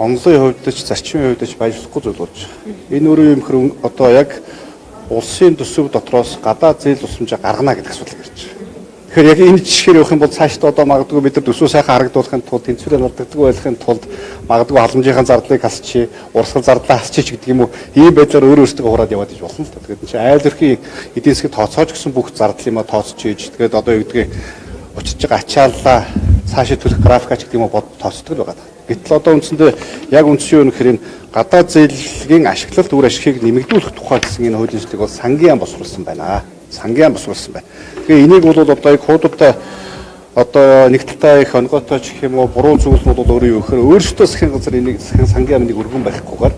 онлын хувьд ч зарчмын хувьд ч баярлахгүй зүйл болж байгаа. Энэ өөрөө юм хэр одоо яг улсын төсөв дотроос гадаа зээл тусламжаа гаргана гэдэг асуудал гарч байгаа. Тэгэхээр яг энэ жишгээр явах юм бол цаашдаа одоо магадгүй бид нар төсөө сайхан харагдуулахын тулд тэнцвэрээ алдагддаг байхын тулд магадгүй халамжийнхаа зардлыг хасчих, урсгал зардлаа хасчих гэдэг юм уу ийм байдлаар өөрөөсөө хураад яваад иж болно л та. Тэгэхээр чинь айл өрхийн эдийн засгийг тооцоож гисэн бүх зардал юм а тооцож ийж тэгээд одоо юу гэдгийг учирч байгаа ачааллаа цаашаа төлөх графикач гэдэг юм уу бод тооцдог л байгаа. Гэтэл одоо үндсэндээ яг үндсэн юу гэхээр энэ гадаад зээлийн ашиглалт үр ашигыг нэмэгдүүлэх тухай гэсэн энэ хуулийн төслийг бол сангийн босруулсан байна. Сангийн босруулсан байна. Тэгэхээр энийг бол одоо яг хуудуудаа одоо нэг талтай их онгойтой ч гэх юм уу буруу зүйлнүүд бол өөрөө юу гэхээр өөрсдөө засгийн газар энийг сангийн амныг өргөн барихгүйгээр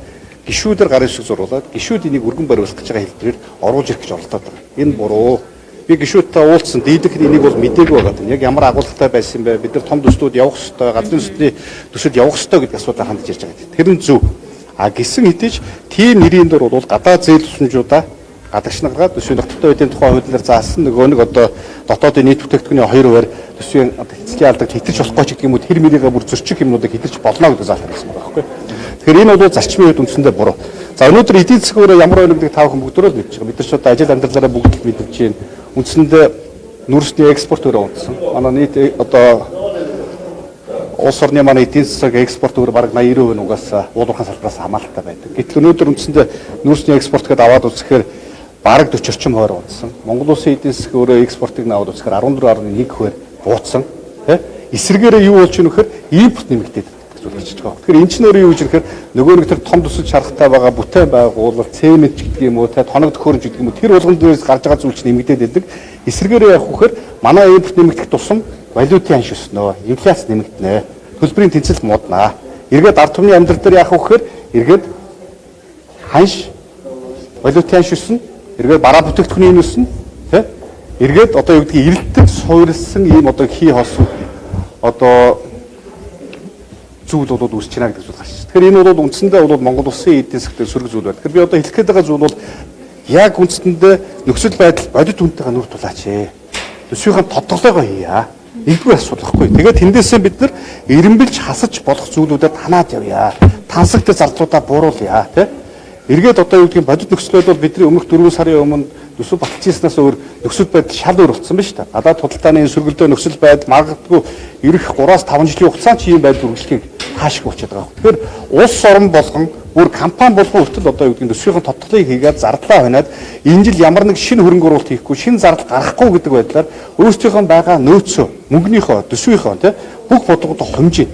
гишүүдээр гарын шиг зуруулаад гишүүд энийг өргөн бариулах гэж байгаа хэлбэрээр оруулж ирэх гэж оролдоод байгаа. Энэ буруу. Би гишүүдтэй уулзсан дийдэх энийг бол мдээгүй байгаа. Яг ямар агуулгатай байсан бэ? Бид нар том төслүүд явах ёстой, газрын төслийн төсөлд явах ёстой гэдэг асуудал хандж ирж байгаа. Тэр нь зөв. А гисэн хэдиж тийм нэрийн дөр бол гадаа зээл тусламжуудаа гадагш наргаад төсвийн дотоод үеийн тухай хуулиар заасан нөгөө нэг одоо дотоодын нийт бүтээгдэхүүний 2% төсвийн эцгийн алдаг хэтэрч болохгүй ч гэдэг юм уу тэр мөрийгээ бүр зөрчих юмнуудыг хэтэрч болно гэдэг заалт хэлсэн байгаа байхгүй. Тэгэхээр энэ бол зарчмын үед үндсэндээ буруу. За өнөөдөр эдийн засгаараа ямар байна гэдэг та бүхэн бүгдөө л мэдж байгаа. Бид нар ч одоо ажил амьдралаараа бүгд л мэдж байна. Үндсэндээ нүрсний экспорт өөрөө унтсан. Манай нийт одоо улс орны манай эдийн засаг экспорт өөр бараг 80% нь угаасаа уулуурхайн салбараас хамааралтай байдаг. Гэтэл өнөөдөр үндсэндээ нүрсний экспорт гэдээ аваад үзэхээр бараг 40 орчим хувиар унтсан. Монгол улсын эдийн засаг өөрөө экспортыг аваад үзэхээр 14.1% буутсан. Эсвэргээрээ юу болж ийнө гэхээр импорт нэмэгдээд зүйл гэж байгаа. Тэгэхээр эн чинь өөрөө юу гэж ирэхээр нөгөө нэг тэр том төсөл шаргатай байгаа бүтээн байгуулалт, цемент гэдэг юм уу, тоног төхөөрөмж гэдэг юм уу тэр болгон дээрээс гарч байгаа зүйл чинь нэмэгдээд байдаг. Эсвэргээрээ явах гэхээр манай импорт нэмэгдэх тусам валютын ханш өснө, инфляц нэмэгдэнэ, төлбөрийн тэнцэл мууднаа. Эргээд ард түмний амьдрал дээр яах вэ гэхээр эргээд ханш валютын ханш өснө, эргээд бараа бүтээгдэхүүний өснө, тий? Эргээд одоо юу гэдгийг эрэлтэн суурилсан ийм одоо хий хосон одоо зүйл болоод үүсэж байна гэдэг зүйл гарч байна. Тэгэхээр энэ бол үндсэндээ бол Монгол улсын эдийн засгийн сөрөг зүйл байна. Тэгэхээр би одоо хэлэх гээд байгаа зүйл бол яг үндсэндээ нөхцөл байдал бодит үнэтэйгээ нүүр тулаач. Төсвийн тодтоглоогоо хийя. Нэгдүгээр асуудал байхгүй. Тэгээд тэндээсээ бид нар эренбэлж хасаж болох зүйлүүдэд танаад явъя. Тансагт зардлуудаа бууруулъя, тий? Эргээд одоо юу гэдгийг бодит нөхцөл байдал бидний өмнөх 4 сарын өмнө төсөв баталчихснаас өөр нөхцөл байдал шал өөр болсон байна шүү дээ. Гадаад худалдааны сөргөлдөө нөхцөл байдал магадгүй ирэх 3-5 жилийн хугацаанд ч ийм байдал үргэлжлэхийг хаашгүй болчиход байгаа. Тэгэхээр улс орн болгон бүр компани болгон хүртэл одоо юу гэдгийг төсвийн тодтолыг хийгээд зардлаа хоноод энэ жил ямар нэг шинэ хөрөнгө оруулалт хийхгүй, шинэ зардал гаргахгүй гэдэг байдлаар өөрсдийнхөө байгаа нөөцөө, мөнгөнийхөө, төсвийнхөө тий бүх бодлогоо хомжиж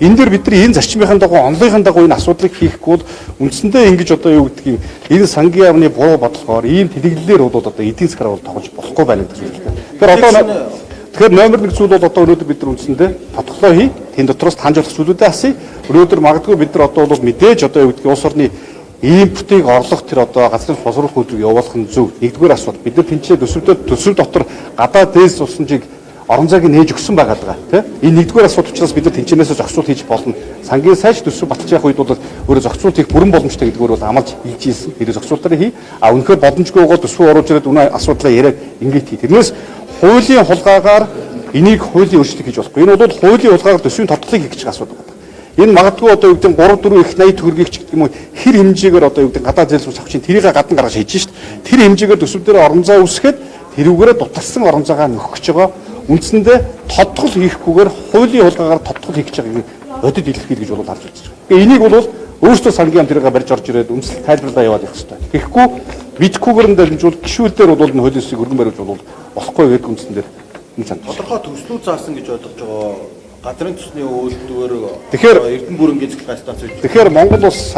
энэ дээр бид нар энэ зарчмынхаа дагуу онлынхаа дагуу энэ асуудлыг хийхгүй бол үндсэндээ ингэж одоо юу гэдгийг энэ сангийн яамны буруу бодлогоор ийм тэлэглэлээр бол одоо эдийн засгаар бол тоглож болохгүй байна гэж хэлдэг. Тэгэхээр номер 1 зүйл бол одоо өнөөдөр бид нар үндсэндээ тодглоо хий, тэн дотроос таньж болох зүйлүүдээ асыг. Өнөөдөр магадгүй бид нар одоо бол мэдээж одоо юу гэдгийг улс орны импортыг орлох тэр одоо газрын боловсруулах хөдөлгөөг явуулах нь зөв. Нэгдүгээр асуудал бид нар тэнцээ төсөл дотор гадаад дээс тусламжийг орон зайг нээж өгсөн байгаа даа тийм энэ нэгдүгээр асуудал учраас бид нар тэнцэнээсээ зохицуулт хийж болно. Сангийн сайж төсөв баталж явах үед бол өөрөө зохицуулт хийх бүрэн боломжтой гэдгээр бол амлаж хийж ийсэн. Тэр зохицуултыг хий. А үнэхээр боломжгүй бол төсөв оруулж ирээд үнэ асуудлаа яриад ингээд хий. Тэрнээс хуулийн хулгаагаар энийг хуулийн өөрчлөлт хийж болохгүй. Энэ бол хуулийн хулгаагаар төсвийн тодтолыг хийх гэж асуудал байна. Энэ магадгүй одоо юу гэдэг 3-4 их 80 төгрөгийг ч гэдэг юм уу хэр хэмжээгээр одоо юу гэдэг гадаад зээлс авчин тэрийг гадна гаргаж хийж шít. Тэр хэмжээгээр төсөв дээр орон зай үүсгэхэд тэрүүгээрээ дутагдсан орон зайгаа нөхөх гэж байгаа. Үндсэндээ тодтол хийхгүйгээр хуулийн хулгаагаар тодтол хийх гэж байгааг бодит илэрхийл гэж бол харж үзэж байгаа. Энийг бол өөрсдөө сангийн ам тэрийг барьж орж ирээд үндэслэл тайлбарлаа яваад явах хэрэгтэй. Тэгэхгүй бидгүйгээр нь дамжуул гişүүдээр бол энэ хуулийн төсвийг өргөн бариулж бол болохгүй гэдэг үндсэндээр энэ цаана. Тодорхой төслүүд заасан гэж ойлгож байгаа. Газрын төсний үйлдвэр Эрдэнэ бүрэн гизэх станц. Тэгэхээр Монгол улс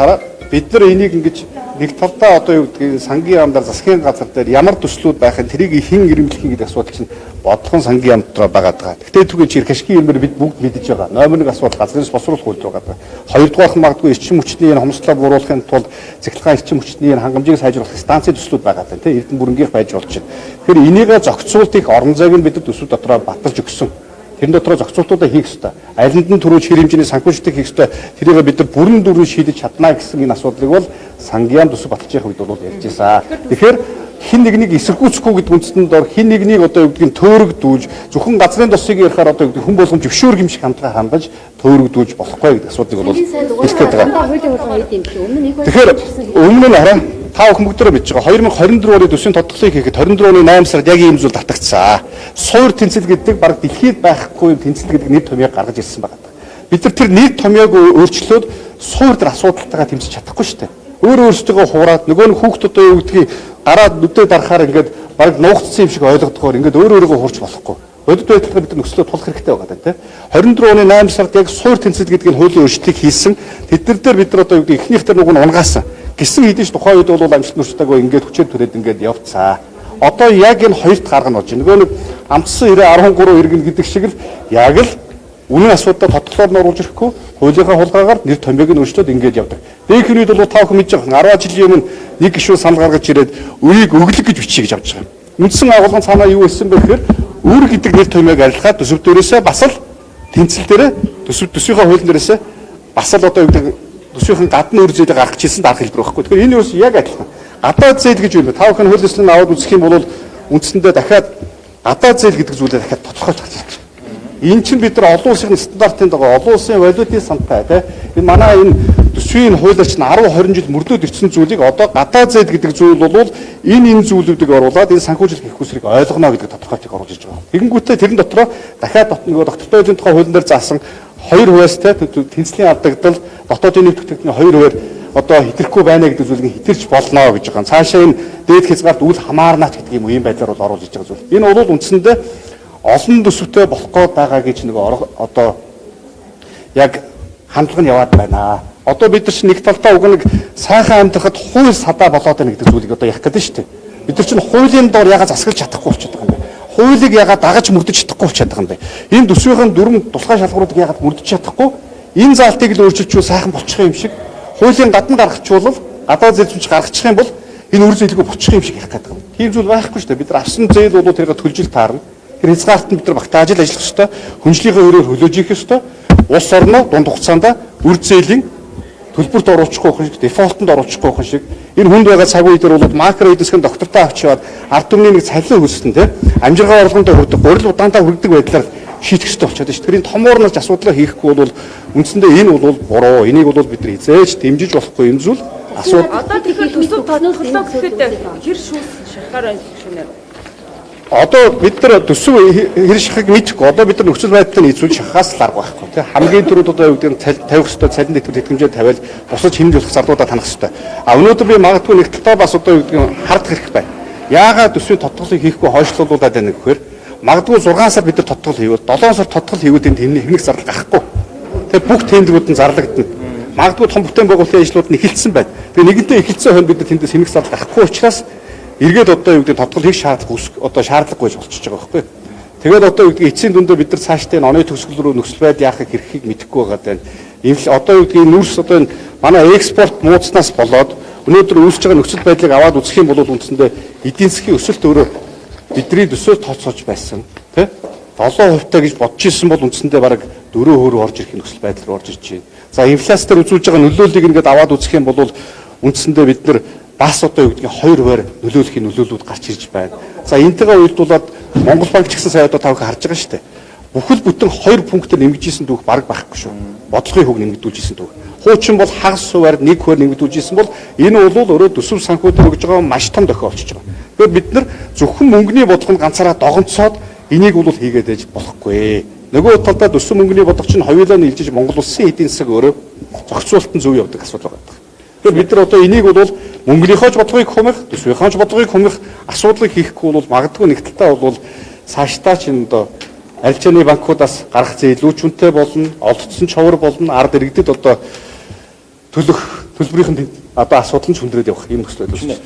бид нар энийг ингэж нэг талдаа одоо юу гэдгийг сангийн яамдаар засгийн газар дээр ямар төслүүд байх нь тэрийг хэн ирэмблэх гэдэг асуудал чинь бодлогын сангийн яамд дээр байгаа даа. Гэхдээ түрүүн чир хашгийн юмэр бид бүгд мэдж байгаа. Номер 1 асуудал газрын боловсруулах хууль байгаа даа. Хоёрдугаар нь магадгүй эрчим хүчний энэ хомсдлоо бууруулахын тулд цахилгаан эрчим хүчний энэ хангамжийг сайжруулах станцын төслүүд байгаа даа. Тэ Эрдэнэ бүрэнгийнх байж болж байна. Тэгэхээр энийг зохицуулт их орон зайг нь бид төсөв дотроо баталж өгсөн. Тэр дотроо зохицуултуудаа хийх ёстой. Алинд нь түрүү чир хэмжээний санхүүжилтийг хийх ёстой. Тэрийг бид нар бүрэн дүрэн шийдэж чадна гэсэн энэ асуудлыг бол сангийн төсөв баталж явах үед бол ярьж байсан. Тэгэхээр хин нэгнийг эсэргүүцэхгүй гэдэг үндсэнд дор хин нэгнийг одоо юу гэдгийг төөрөгдүүлж зөвхөн газрын тосыг ярихаар одоо юу гэдэг хүн болгон зөвшөөрөх юм шиг хандгаж төөрөгдүүлж болохгүй гэдэг асуудлыг бол хэлэх гээд байгаа. Хуулийн хулгай хийд юм чи өмнө нь их Тэгэхээр өмнө нь хараа та бүхэн бүгдөө мэдж байгаа 2024 оны төсвийн тодтолцоог хийхэд 24 оны 8 сард яг ийм зүйл татагдсан. Суур тэнцэл гэдэг баг дэлхийд байхгүй юм тэнцэл гэдэг нэр томьёог гаргаж ирсэн байгаа. Бид нар тэр нэр томьёог өөрчлөөд суур дээр асуудалтайгаа тэмцэж чадахгүй шүү дээ. Өөрөөсөө хуураад нөгөө нь хүүхдүүдөө юу гэдгийг гараад нүдээ дарахаар ингээд баг нуугдсан юм шиг ойлгодгоор ингээд өөрөөрөө хуурч болохгүй. Бодит байдлаар бид нөхцөлөө тулах хэрэгтэй байгаа даа. 24 оны 8 сард яг суур тэнцэл гэдэг нь хуулийн өөрчлөлтийг хийсэн. Тэднэр дээр бид нар одоо юу гэдэг ихнийх дээр нөгөө нь унгаасан. Гисэн хийдэж тухайн үед бол амжилт нүрстайгаа ингээд хүчээр түрээд ингээд явцаа. Одоо яг энэ хоёрт гарга нь болж байна. Нөгөө нэг амтсан 93 иргэн гэдэг шиг л яг л үнэн асуудал тодтолоор нь оруулж ирэхгүй хуулийнхаа хулгайгаар нэр томьёог нь өөрчлөөд ингээд явдаг. Дээхэн үед бол та бүхэн мэдж байгаа 10 жилийн өмнө нэг гишүүн санал гаргаж ирээд үеийг өглөг гэж бичиж гэж авч байгаа. Үндсэн агуулгын цаанаа юу хэлсэн бэ гэхээр үр гэдэг нэр томьёог арилгаад төсөв дээрээсээ бас л тэнцэл дээрээ төсвийнхаа хуулийн дээрээсээ бас л одоо юу гэдэг төсвийн гадны үр зээлийг гаргах гэсэн дарга хэлбэр байхгүй. Тэгэхээр энэ юу яг адилхан. Гадаад зээл гэж юу вэ? Та бүхэн хууль ёслолыг аваад үзэх юм бол үндсэндээ дахиад гадаад зээл гэдэг зүйлээ дахиад тодорхойлж гарч ирж байна. Энэ чинь бид нар олон улсын стандартын дагуу олон улсын валютын сантай тийм энэ манай энэ төсвийн хуулиар чинь 10 20 жил мөрдөөд ирсэн зүйлийг одоо гадаад зээл гэдэг зүйл бол энэ зүйлүүдийг оруулаад энэ санхүүжилт гэх хүсрийг ойлгоно гэдэг тодорхойлтыг оруулж ирж байгаа. Тэгэнгүүтээ тэрэн дотроо дахиад нөгөө доктортой хуулийн тухай хуулиар заасан 2 хувьастай тэнцлийн алдагдал дотоодын нийт бүтээгдэхүүний 2 хувиар одоо хэтэрхгүй байна гэдэг зүйлийг хэтэрч болно гэж байгаа. Цаашаа энэ дээд хязгаарт үл хамаарнаач гэдэг юм ийм байдлаар бол оруулж иж байгаа зүйл. Энэ бол үндсэндээ олон төсөвтэй болох гээд байгаа гэж нэг одоо яг хандлага нь яваад байна. Одоо бид нар чинь нэг талдаа уг нэг сайхан амьдрахад хууль садаа болоод байна гэдэг зүйлийг одоо ярих гэдэг шүү дээ. Бид нар чинь хуулийн доор ягаад засаглаж чадахгүй болчиход байгаа юм бэ? Хуулийг ягаад дагаж мөрдөж чадахгүй болчиход байгаа юм бэ? Энэ төсвийн дүрм тусгай шалгууруудыг ягаад мөрдөж чадахгүй? Энэ заалтыг л өөрчилчихвэл сайхан болчих юм шиг хуулийн гадна гаргачихвол гадаад зээлч гаргачих юм бол энэ үр зээлгүй болчих юм шиг ярих гэдэг юм. Тийм зүйл байхгүй шүү дээ. Бид нар авсан зээл бол тэрийг төлжил таарна. Тэр хязгаартанд бид нар багтааж ажиллах ёстой. Хүнжлийнхээ өрөөр хөлөөж ийх ёстой. Улс орноо дунд хугацаанд үр зээлийн төлбөрт оруулахгүй байх шиг, дефолтонд оруулахгүй байх шиг энэ хүнд байгаа цаг үе дээр бол макро эдисхэн доктортой авч яваад ард түмний нэг цалин хөлсөлтөн тийм амжиргаа орлогондоо хүрдэг, гурил удаантаа хүрдэг байдлаар шийдэх ёстой болчиход байна шүү. Тэрийн томоорнож асуудлаа хийхгүй бол үндсэндээ энэ бол буруу. Энийг бол бид нар хизээж дэмжиж болохгүй юм зүйл. Асуудал. Одоо тэгэхээр төсөв тодорхойлоо гэхэд хэр шүүс шахаар байна шүүнээр. Одоо бид нар төсөв хэр шахахыг мэдэхгүй. Одоо бид нар нөхцөл байдлыг нийцүүл шахахаас л арга байхгүй тийм. Хамгийн түрүүд одоо юу гэдэг нь тавих ёстой цалин дэтгэл тэтгэмжээ тавиал бусад хэмжиж болох зардуудаа танах ёстой. Өнөөдөр би магадгүй нэг талаа бас одоо юу гэдэг нь хардах хэрэг байна. Яагаад төсвийн тодтолцоог хийхгүй хойшлуулаад байна гэхээр магадгүй 6 сар бид нар тодтол хийвэл 7 сар тодтол хийвэл энэ тэмнэг зардал гарахгүй. Тэгээ бүх тэмдгүүд нь зарлагдана. Магадгүй том бүтээн байгуулалтын ажлууд нь эхэлсэн байна. Тэгээ нэгэнтээ эхэлсэн хойно бид нар тэндээс хэмнэг зардал гарахгүй учраас эргээд одоо юу гэдэг тодтол хийх шаардлагагүй болчихж байгаа байхгүй. Тэгээд одоо юу гэдэг эцсийн дүндээ бид нар цаашдаа энэ оны төгсгөл рүү нөхцөл байдал яахыг хэрэгхийг мэдэхгүй байгаа даа. Одоо юу гэдэг нүүрс одоо энэ манай экспорт мууцнаас болоод өнөөдөр үүсэж байгаа нөхцөл байдлыг аваад үзэх юм бол үндсэндээ эдийн засгийн өсөлт өөрөө бидний төсөөлт тооцоолж байсан тий 7% гэж бодож ирсэн бол үндсэндээ бараг 4% орж ирэх нөхцөл байдал руу орж ирж байна. За инфляц дээр үзүүлж байгаа нөлөөллийг ингээд аваад үзэх юм бол үндсэндээ бид нар бас одоо юу гэдгийг 2%-аар нөлөөлөхийн нөлөөллүүд гарч ирж байна. За энтэйгээ уялдуулаад Монгол банк ч гэсэн сая одоо та бүхэн харж байгаа шүү дээ. Бүхэл бүтэн 2 пунктээр нэмэгдсэн түүх бараг байхгүй шүү. Бодлогын хөг нэмэгдүүлжсэн түүх. Хуучин бол хагас хуваар 1% нэмэгдүүлжсэн бол энэ бол өөрөө төсөв санхүүдэд өгж байгаа маш том дохио болчихж байгаа. Тэгэхээр бид нар зөвхөн мөнгөний бодлогонд ганцаараа догонцоод энийг бол хийгээд ээж болохгүй. Нөгөө талдаа төсөв мөнгөний бодлого чинь хоёулаа нийлжиж Монгол улсын эдийн засаг өөрөө зохицуулалтын зөв явдаг асуудал байгаа. Тэгэхээр бид нар одоо энийг бол мөнгөнийхөө ч бодлогыг хумих, төсвийнхөө ч бодлогыг хумих асуудлыг хийхгүй бол магадгүй нэг талтаа бол цаашдаа ч энэ одоо альчааны банкудаас гарах зээлүүчүнтэй болно, олдсон човор болно, ард иргэдэд одоо төлөх төлбөрийнх нь одоо асуудал нь хүндрээд явах юм нөхцөл байдал.